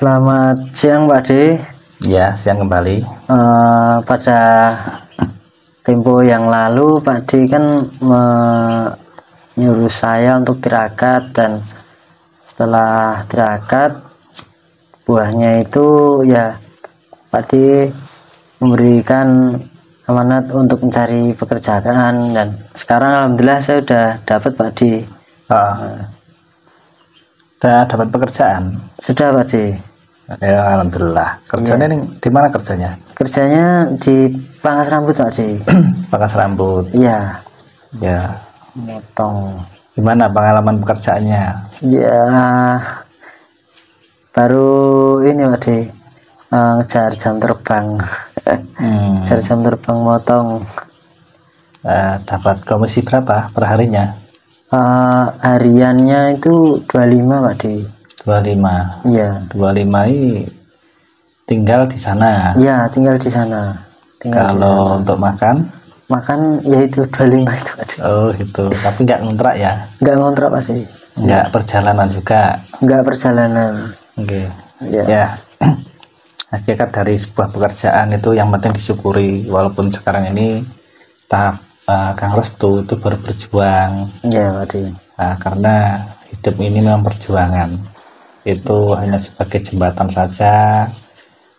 Selamat siang Pak D. Ya, siang kembali. Pada tempo yang lalu Pak D kan menyuruh saya untuk tirakat, dan setelah tirakat buahnya itu ya Pak D memberikan amanat untuk mencari pekerjaan, dan sekarang alhamdulillah saya sudah dapat Pak D. Udah dapat pekerjaan? Sudah Pak D. Ya, alhamdulillah. Kerjanya di mana kerjanya? Kerjanya di pangkas rambut Pak D. Pangkas rambut. Iya. Ya. Motong. Gimana pengalaman pekerjaannya? Ya, baru ini Pak D, ngejar jam terbang. Ngejar jam terbang motong. Dapat komisi berapa per harinya? Hariannya itu 25 Pak D. 25. Iya. 25 ini tinggal di sana? Iya, tinggal di sana. Kalau untuk makan? Makan ya itu 25 itu Pak D. Oh gitu, tapi nggak ngontrak ya? Nggak ngontrak Pak D. Nggak perjalanan juga? Nggak perjalanan. Oke. Ya. Ya. Hakikat dari sebuah pekerjaan itu yang penting disyukuri, walaupun sekarang ini tahap Kang Restu itu baru berjuang. Iya Pak D. Karena hidup ini memang perjuangan, itu hanya sebagai jembatan saja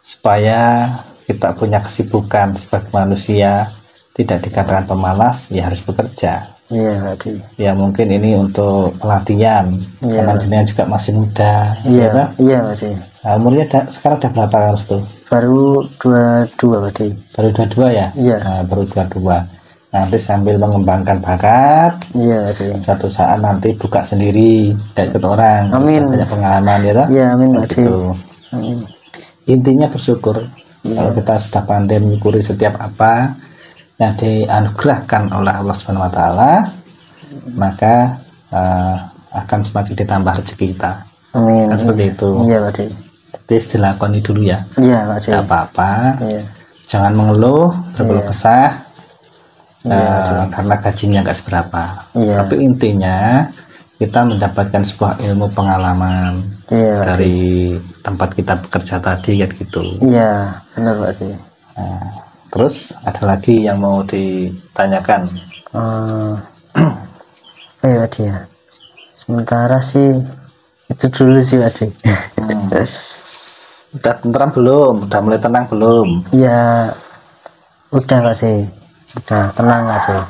supaya kita punya kesibukan sebagai manusia, tidak dikatakan pemalas, ya harus bekerja. Iya Pak D. Ya mungkin ini untuk pelatihan, karena jenengan juga masih muda. Iya. Iya Pak D. Umurnya sekarang udah berapa Kang Restu? Baru 22 Pak D. Baru 22 ya? Iya. Baru 22. Nanti sambil mengembangkan bakat, iya sih. Suatu saat nanti buka sendiri, tidak ikut orang. Amin. Banyak pengalaman ya toh? Iya, amin gitu. Amin. Intinya bersyukur. Kalau kita sudah pandai menyukuri setiap apa yang dianugerahkan oleh Allah Subhanahu Wa Taala, maka akan semakin ditambah rezeki kita. Amin. Kan seperti itu. Iya Pak D. Jadi dilakoni dulu ya. Iya Pak D. Tidak apa-apa. Iya. Jangan mengeluh, berkeluh kesah. Iya, karena gajinya nggak seberapa. Iya. Tapi intinya kita mendapatkan sebuah ilmu pengalaman dari tempat kita bekerja tadi, kan gitu. Iya, benar Pak D. Terus ada lagi yang mau ditanyakan? Pak D ya. Sementara sih itu dulu sih Pak D. Udah tenteram belum? Udah mulai tenang belum? Iya, udah Pak D. Udah tenang aja.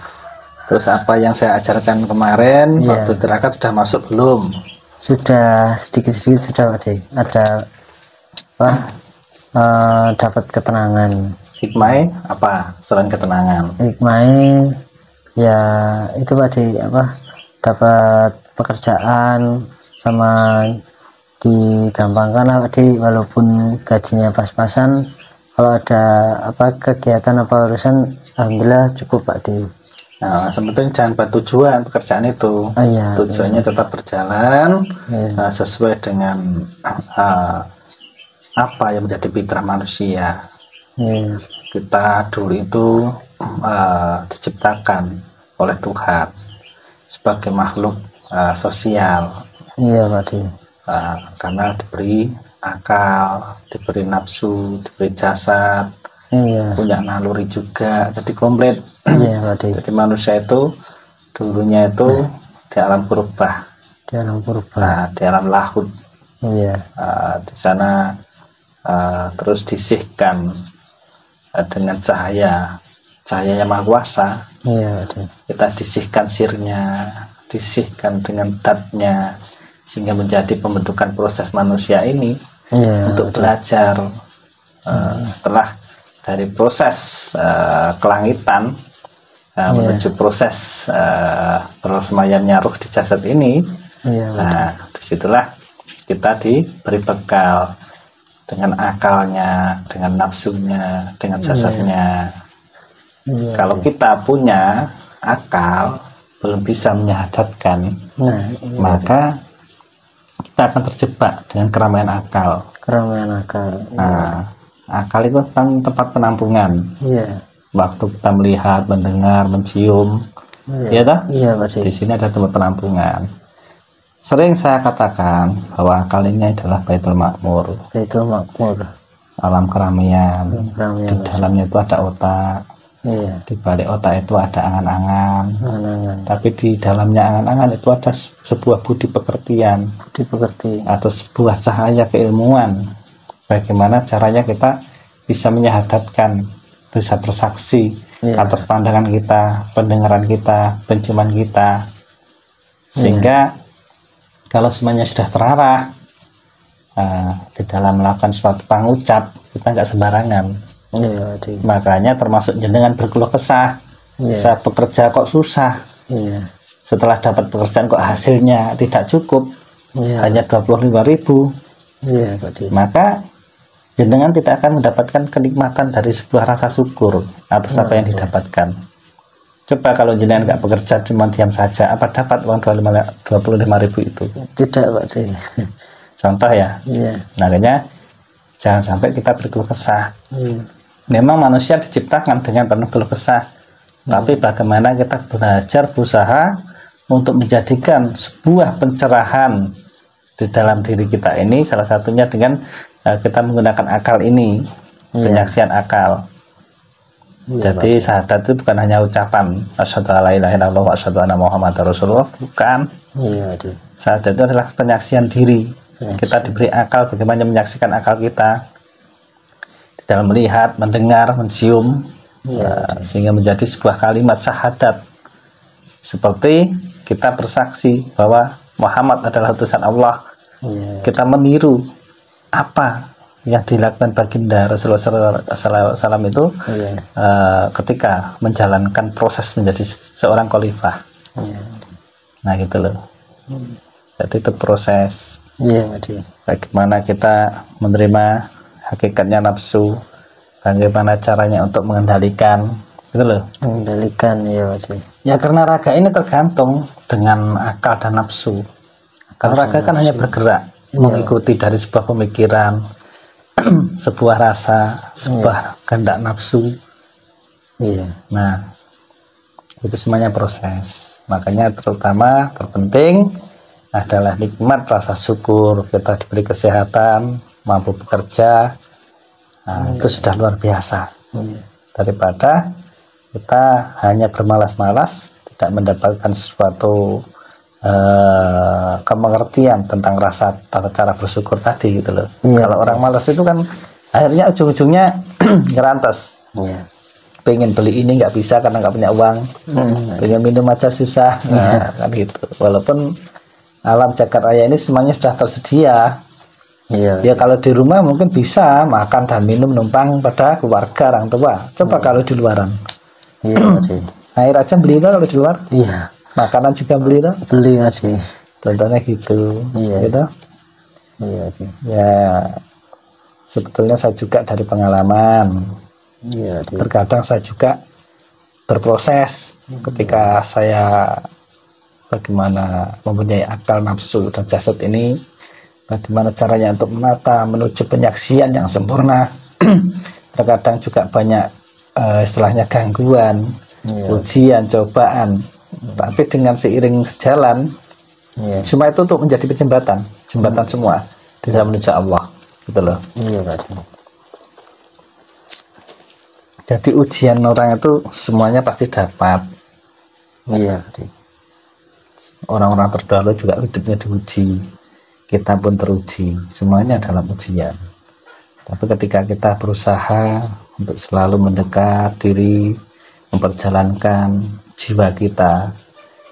Terus apa yang saya ajarkan kemarin waktu tirakat sudah masuk belum? Sudah, sedikit-sedikit sudah Pak D. Ada apa? Dapat ketenangan. Hikmahnya apa selain ketenangan? Hikmahnya ya itu Pak D, apa? Dapat pekerjaan, sama digampangkan lah Pak D, walaupun gajinya pas-pasan. Kalau ada apa kegiatan apa urusan, alhamdulillah cukup Pak D. Nah, sebenarnya jangan buat tujuan pekerjaan itu. Iya, tujuannya tetap berjalan sesuai dengan apa yang menjadi fitrah manusia. Kita dulu itu diciptakan oleh Tuhan sebagai makhluk sosial. Iya Pak D. Karena diberi akal, diberi nafsu, diberi jasad, punya naluri juga, jadi komplit. Jadi manusia itu dulunya itu di alam purba, di alam lahud. Di sana terus disihkan dengan cahaya yang maha kuasa. Kita disihkan sirnya, disihkan dengan datnya, sehingga menjadi pembentukan proses manusia ini untuk belajar. Setelah dari proses kelangitan menuju proses bersemayamnya ruh di jasad ini, disitulah kita diberi bekal dengan akalnya, dengan nafsunya, dengan jasadnya. Kalau kita punya akal belum bisa menyahadatkan, maka kita akan terjebak dengan keramaian akal. Akal itu kan tempat penampungan. Waktu kita melihat, mendengar, mencium, ya toh? Di sini ada tempat penampungan. Sering saya katakan bahwa akal ini adalah Baitul Makmur, Baitul Makmur, alam keramaian. keramaian. Di dalamnya itu ada otak, Iya, di balik otak itu ada angan-angan, angan-angan, tapi di dalamnya angan-angan itu ada sebuah budi pekertian dipengerti. atau sebuah cahaya keilmuan. Bagaimana caranya kita bisa menyahadatkan, bisa bersaksi Iya. atas pandangan kita, pendengaran kita, penciuman kita, sehingga kalau semuanya sudah terarah di dalam melakukan suatu pengucap, kita nggak sembarangan. Iya, Makanya termasuk jenengan berkeluh kesah, Iya. saya bekerja kok susah, Iya, setelah dapat pekerjaan kok hasilnya tidak cukup, iya, hanya 25.000, iya, Pak Di. maka jenengan tidak akan mendapatkan kenikmatan dari sebuah rasa syukur atas apa yang didapatkan. Coba kalau jenengan nggak bekerja, cuma diam saja, apa dapat uang 25.000 itu? Tidak, Pak Di. Contoh ya. Iya, Makanya jangan sampai kita berkeluh kesah. iya, Memang manusia diciptakan dengan penuh keluh kesah, tapi bagaimana kita belajar, berusaha untuk menjadikan sebuah pencerahan di dalam diri kita ini, salah satunya dengan kita menggunakan akal ini, penyaksian akal. Iya, Jadi syahadat itu bukan hanya ucapan asyhadu alla ilaha illallah wa asyhadu anna muhammadar rasulullah, bukan. Iya, Pak Di. Syahadat itu adalah penyaksian diri. Penyaksian. Kita diberi akal bagaimana menyaksikan akal kita di dalam melihat, mendengar, mencium, sehingga menjadi sebuah kalimat syahadat. Seperti kita bersaksi bahwa Muhammad adalah utusan Allah. Iya, Kita meniru apa yang dilakukan baginda Rasulullah SAW itu iya, ketika menjalankan proses menjadi seorang khalifah. iya. Nah gitu loh. Jadi itu proses Iya, Pak Di. bagaimana kita menerima hakikatnya nafsu, bagaimana caranya untuk mengendalikan, gitu loh. Mengendalikan, ya, Pak Di. Ya karena raga ini tergantung dengan akal dan nafsu. Kalau raga kan hanya bergerak, mengikuti dari sebuah pemikiran, sebuah rasa, sebuah kehendak nafsu. Iya, Nah, itu semuanya proses. Makanya terutama terpenting adalah nikmat rasa syukur, kita diberi kesehatan, mampu bekerja. Nah, itu sudah luar biasa. iya, Daripada kita hanya bermalas-malas, tidak mendapatkan sesuatu kemengertian tentang rasa tata cara bersyukur tadi gitu loh. Iya, Kalau orang malas itu kan akhirnya ujung-ujungnya ngerantas. iya. Pengen beli ini nggak bisa karena nggak punya uang, pengen minum aja susah, nah, kan gitu. Walaupun alam jagat raya ini semuanya sudah tersedia. Iya, Ya kalau di rumah mungkin bisa makan dan minum numpang pada keluarga orang tua. Coba kalau di luaran, iya, Pak Di. air aja beli itu kalau di luar, Iya, makanan juga beli itu, beli, Pak Di. contohnya gitu. Iya. Gitu. Iya, Pak Di. Ya sebetulnya saya juga dari pengalaman. Iya, Pak Di. Terkadang saya juga berproses ketika saya bagaimana mempunyai akal, nafsu, dan jasad ini, bagaimana caranya untuk menata menuju penyaksian yang sempurna. Terkadang juga banyak istilahnya gangguan, ujian, cobaan, tapi dengan seiring sejalan, semua itu untuk menjadi jembatan semua di dalam menuju Allah, gitu loh. Iya, Pak Di. Jadi ujian orang itu semuanya pasti dapat. Iya, Pak Di. Orang-orang terdahulu juga hidupnya diuji, kita pun teruji, semuanya dalam ujian. Tapi ketika kita berusaha untuk selalu mendekat diri, memperjalankan jiwa kita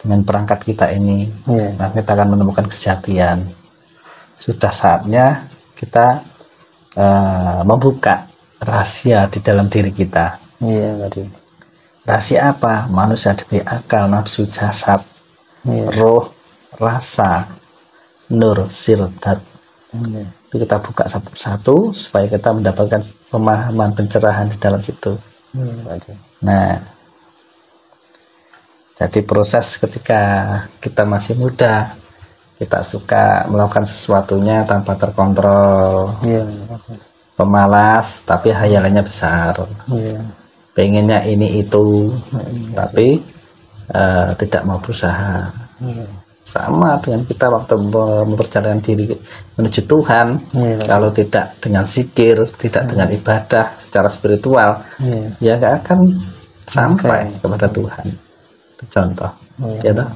dengan perangkat kita ini, maka kita akan menemukan kesejatian. Sudah saatnya kita membuka rahasia di dalam diri kita. Iya, Pak Di. Rahasia apa? Manusia diberi akal, nafsu, jasad, roh, rasa, nur, sirdat. Itu kita buka satu persatu supaya kita mendapatkan pemahaman, pencerahan di dalam situ. Nah, jadi proses ketika kita masih muda, kita suka melakukan sesuatunya tanpa terkontrol, pemalas tapi hayalannya besar, pengennya ini itu, tapi tidak mau berusaha. Sama dengan kita waktu memperjalankan diri menuju Tuhan. Kalau tidak dengan zikir, tidak dengan ibadah secara spiritual, ya nggak akan sampai kepada Tuhan. Itu contoh. Ya toh?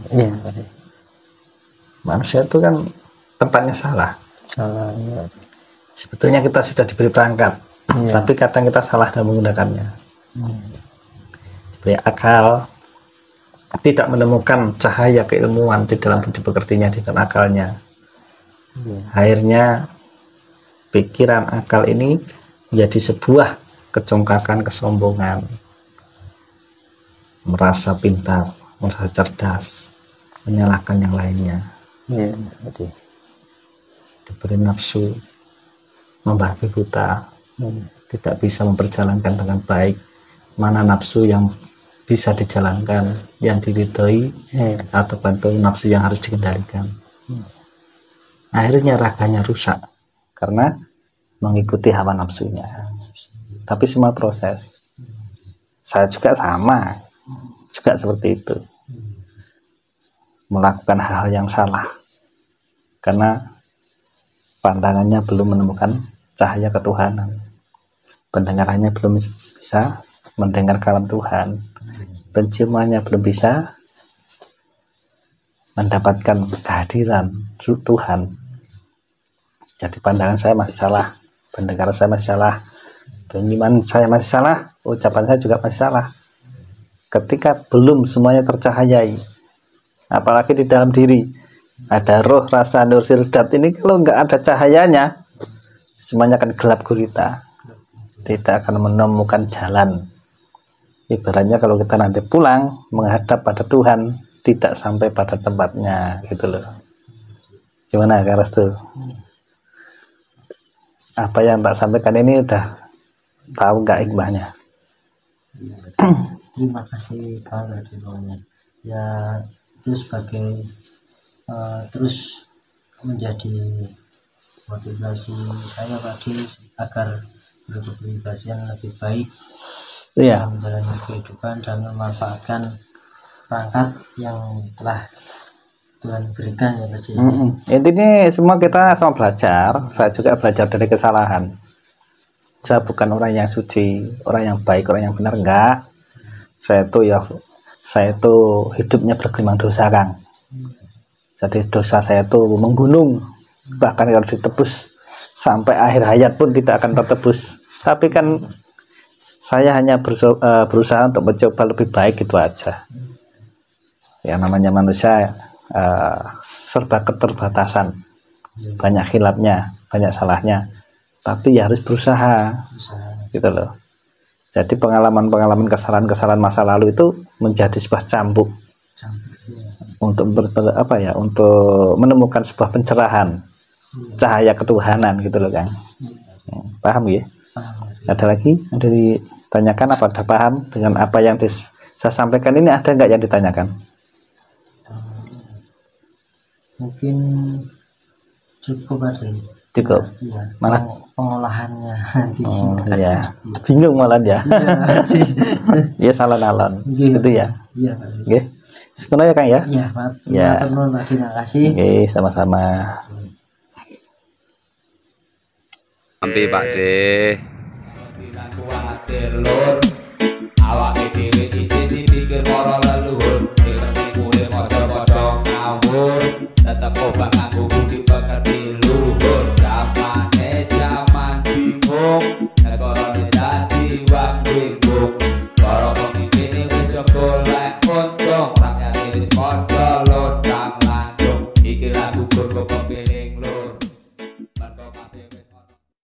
Manusia itu kan tempatnya salah. Sebetulnya kita sudah diberi perangkat, tapi kadang kita salah dalam menggunakannya. Diberi akal, tidak menemukan cahaya keilmuan di dalam budi pekertinya, di dalam akalnya. Akhirnya pikiran akal ini menjadi sebuah kecongkakan, kesombongan, merasa pintar, merasa cerdas, menyalahkan yang lainnya. Diberi nafsu, membabi buta, tidak bisa memperjalankan dengan baik. Mana nafsu yang bisa dijalankan, yang diridhoi, atau bantu nafsu yang harus dikendalikan. Akhirnya raganya rusak karena mengikuti hawa nafsunya. Tapi semua proses. Saya juga sama, juga seperti itu, melakukan hal yang salah karena pandangannya belum menemukan cahaya ketuhanan, pendengarannya belum bisa mendengar kalam Tuhan, penciumannya belum bisa mendapatkan kehadiran Tuhan. Jadi pandangan saya masih salah, pendengaran saya masih salah, penciuman saya masih salah, ucapan saya juga masih salah. Ketika belum semuanya tercahayai, apalagi di dalam diri ada roh, rasa, nur, sirdat, ini kalau nggak ada cahayanya, semuanya akan gelap gulita, tidak akan menemukan jalan. Ibaratnya kalau kita nanti pulang menghadap pada Tuhan, tidak sampai pada tempatnya, gitu loh. Gimana Kak Restu? Apa yang tak sampaikan ini udah tahu nggak hikmahnya? Terima kasih banget ya, itu sebagai terus menjadi motivasi saya tadi agar berkepribadian lebih baik, menjalani kehidupan dan memanfaatkan perangkat yang telah Tuhan berikan ya tadi. Intinya semua kita sama belajar. Saya juga belajar dari kesalahan. Saya bukan orang yang suci, orang yang baik, orang yang benar, enggak. Saya itu hidupnya bergelimang dosa, Kang. Jadi dosa saya itu menggunung, bahkan kalau ditebus sampai akhir hayat pun tidak akan tertebus. Tapi kan saya hanya berusaha untuk mencoba lebih baik, itu aja. Ya namanya manusia serba keterbatasan, banyak khilafnya, banyak salahnya, tapi ya harus berusaha, gitu loh. Jadi pengalaman-pengalaman kesalahan-kesalahan masa lalu itu menjadi sebuah cambuk untuk untuk menemukan sebuah pencerahan, cahaya ketuhanan, gitu loh Kang. Paham ya? Ada lagi yang ditanyakan? Apa ada paham dengan apa yang saya sampaikan ini? Ada nggak yang ditanyakan? Mungkin cukup aja. Cukup. Ya, Mana pengolahannya? Iya. Bingung malah ya. Ya salah-alon. Gitu ya. Iya. Oke. Sekolah ya Kang ya. Iya Pak. Ya. Terima kasih. Oke, sama-sama. Ambil Pak D. Awak dhewe isih dipikir para leluhur, dikune padha-padha ngawur, tetep obak nganggo budi pekerti luhur. Zaman bingung, negarane dadi wong bingung. Para pemimpin wis golek untung, rakyat wis padha lodang landung. Iki lagu kepemilikan